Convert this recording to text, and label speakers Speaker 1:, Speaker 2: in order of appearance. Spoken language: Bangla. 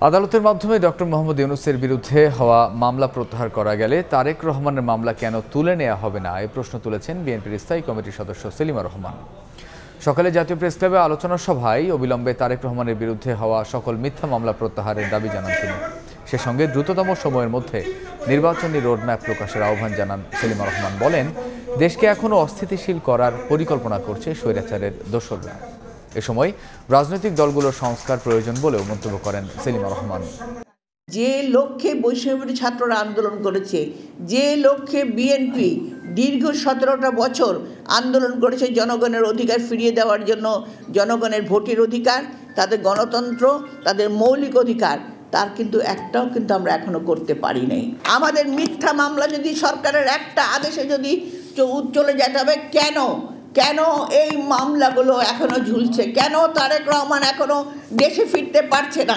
Speaker 1: আদালতের মাধ্যমে ডক্টর মোহাম্মদ ইউনূসের বিরুদ্ধে হওয়া মামলা প্রত্যাহার করা গেলে তারেক রহমানের মামলা কেন তুলে নেওয়া হবে না এই প্রশ্ন তুলেছেন বিএনপির স্থায়ী কমিটির সদস্য সেলিমা রহমান। সকালে জাতীয় প্রেস ক্লাবে আলোচনা সভায় অবিলম্বে তারেক রহমানের বিরুদ্ধে হওয়া সকল মিথ্যা মামলা প্রত্যাহারের দাবি জানান তিনি। সে সঙ্গে দ্রুততম সময়ের মধ্যে নির্বাচনী রোডম্যাপ প্রকাশের আহ্বান জানান সেলিমা রহমান। বলেন, দেশকে এখনও অস্থিতিশীল করার পরিকল্পনা করছে স্বৈরাচারের দোসররা। এ সময় রাজনৈতিক দলগুলোর সংস্কার প্রয়োজন বলেও মন্তব্য করেন সেলিমা রহমান।
Speaker 2: যে লক্ষ্যে বৈষম্যবিরোধী ছাত্ররা আন্দোলন করেছে, যে লক্ষ্যে বিএনপি দীর্ঘ 17টা বছর আন্দোলন করেছে জনগণের অধিকার ফিরিয়ে দেওয়ার জন্য, জনগণের ভোটের অধিকার, তাদের গণতন্ত্র, তাদের মৌলিক অধিকার, তার কিন্তু একটাও কিন্তু আমরা এখনো করতে পারি নাই। আমাদের মিথ্যা মামলা যদি সরকারের একটা আদেশে যদি চলে যেতে হবে, কেন এই মামলাগুলো এখনো ঝুলছে, কেন তারেক রহমান এখনো দেশে ফিরতে পারছে না?